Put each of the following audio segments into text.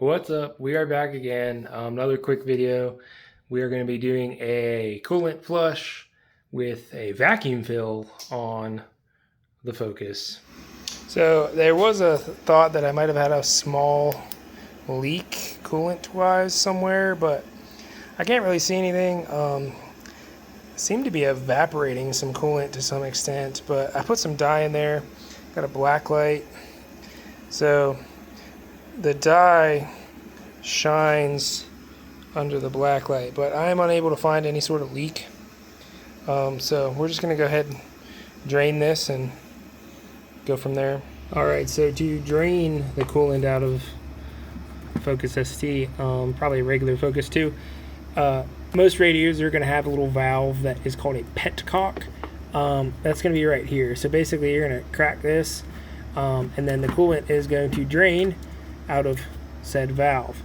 What's up? We are back again. Another quick video. We are going to be doing a coolant flush with a vacuum fill on the Focus. So there was a thought that I might have had a small leak coolant-wise somewhere, but I can't really see anything. Seemed to be evaporating some coolant to some extent, but I put some dye in there. Got a black light. So the dye shines under the black light, but I am unable to find any sort of leak. So we're just going to go ahead and drain this and go from there. Alright, so to drain the coolant out of Focus ST, probably a regular Focus too, most radiators are going to have a little valve that is called a petcock. That's going to be right here. So basically you're going to crack this, and then the coolant is going to drain out of said valve.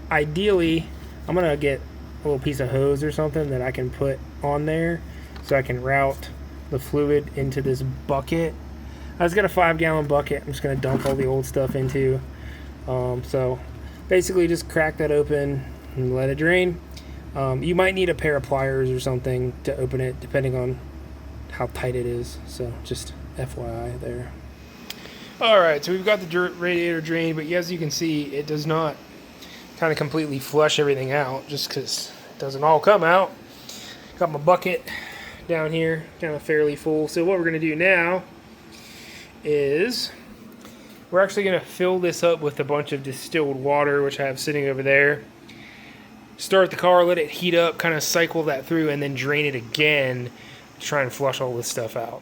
Ideally, I'm going to get a little piece of hose or something that I can put on there so I can route the fluid into this bucket. I just got a 5-gallon bucket I'm just going to dump all the old stuff into. So basically just crack that open and let it drain. You might need a pair of pliers or something to open it depending on how tight it is. So just FYI there. Alright, so we've got the radiator drained, but as you can see, it does not kind of completely flush everything out just because it doesn't all come out. Got my bucket down here, kind of fairly full. So what we're going to do now is we're actually going to fill this up with a bunch of distilled water, which I have sitting over there. Start the car, let it heat up, kind of cycle that through, and then drain it again to try and flush all this stuff out.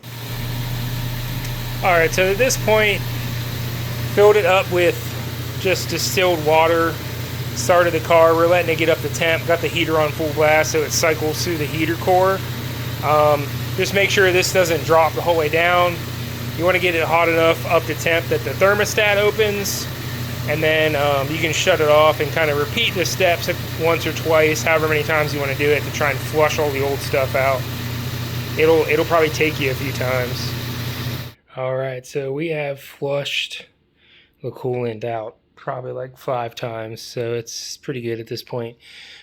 Alright, so at this point, filled it up with just distilled water, started the car, we're letting it get up to temp, got the heater on full blast so it cycles through the heater core. Just make sure this doesn't drop the whole way down. You want to get it hot enough up to temp that the thermostat opens, and then you can shut it off and kind of repeat the steps once or twice, however many times you want to do it, to try and flush all the old stuff out. It'll probably take you a few times. Alright, so we have flushed the coolant out probably like 5 times, so it's pretty good at this point.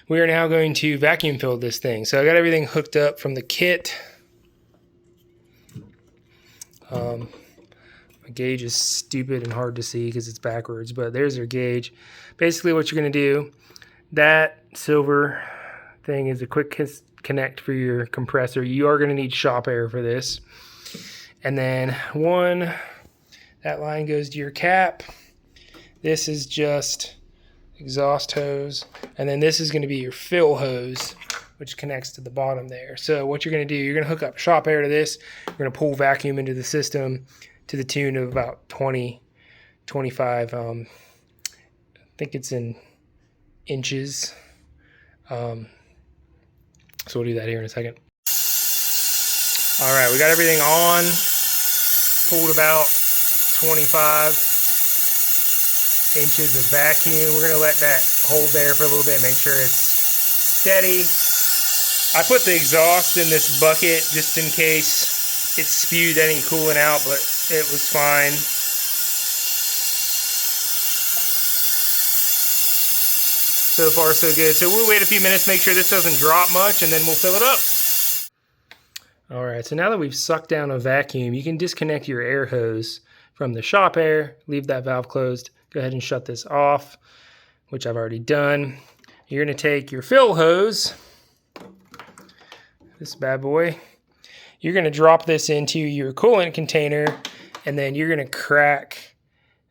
We are now going to vacuum fill this thing. So I got everything hooked up from the kit. My gauge is stupid and hard to see because it's backwards, but there's our gauge. Basically what you're going to do, that silver thing is a quick connect for your compressor. You are going to need shop air for this. And then that line goes to your cap. This is just exhaust hose. And then this is going to be your fill hose, which connects to the bottom there. So what you're going to do, you're going to hook up shop air to this. You're going to pull vacuum into the system to the tune of about 20, 25. I think it's in inches. So we'll do that here in a second. All right, we got everything on. Pulled about 25 inches of vacuum. We're going to let that hold there for a little bit, make sure it's steady. I put the exhaust in this bucket just in case it spewed any coolant out, but it was fine. So far, so good. So we'll wait a few minutes, make sure this doesn't drop much, and then we'll fill it up. Alright, so now that we've sucked down a vacuum, you can disconnect your air hose from the shop air, leave that valve closed, go ahead and shut this off, which I've already done. You're going to take your fill hose, this bad boy, you're going to drop this into your coolant container, and then you're going to crack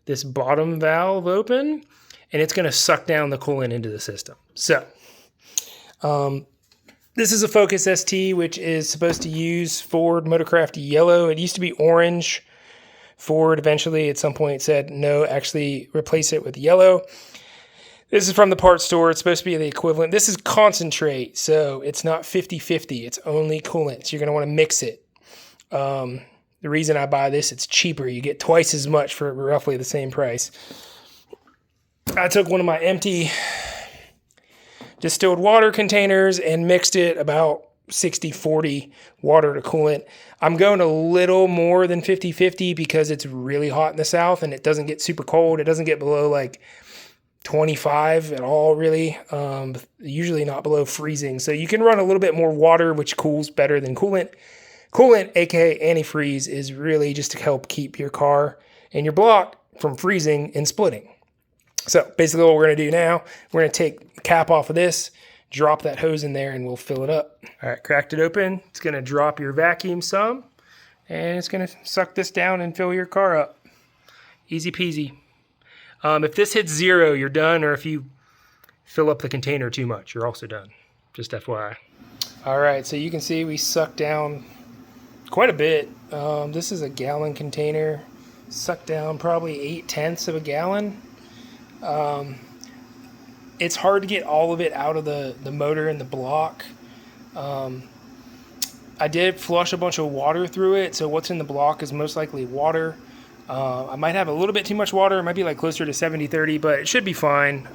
this bottom valve open, and it's going to suck down the coolant into the system. So, this is a Focus ST, which is supposed to use Ford Motorcraft yellow. It used to be orange. Ford eventually at some point said, no, actually replace it with yellow. This is from the parts store. It's supposed to be the equivalent. This is concentrate, so it's not 50-50. It's only coolant. So you're going to want to mix it. The reason I buy this, it's cheaper. You get twice as much for roughly the same price. I took one of my empty distilled water containers and mixed it about 60-40 water to coolant. I'm going a little more than 50-50 because it's really hot in the south and it doesn't get super cold. It doesn't get below like 25 at all, really. Usually not below freezing. So you can run a little bit more water, which cools better than coolant. Coolant, aka antifreeze, is really just to help keep your car and your block from freezing and splitting. So basically what we're going to do now, we're going to take the cap off of this, drop that hose in there, and we'll fill it up. All right, cracked it open. It's going to drop your vacuum some, and it's going to suck this down and fill your car up. Easy peasy. If this hits 0, you're done, or if you fill up the container too much, you're also done. Just FYI. All right, so you can see we sucked down quite a bit. This is a gallon container. Sucked down probably 8/10 of a gallon. It's hard to get all of it out of the motor and the block. I did flush a bunch of water through it, so what's in the block is most likely water. I might have a little bit too much water. It might be like closer to 70-30, but it should be fine.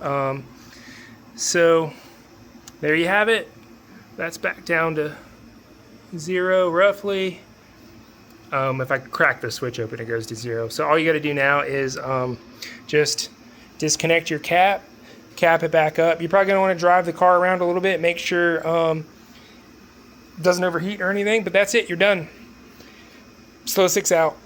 So there you have it. That's back down to 0 roughly. If I crack the switch open, it goes to 0. So all you got to do now is just disconnect your cap, cap it back up. You're probably going to want to drive the car around a little bit, make sure it doesn't overheat or anything, but that's it. You're done. Slow 6 out.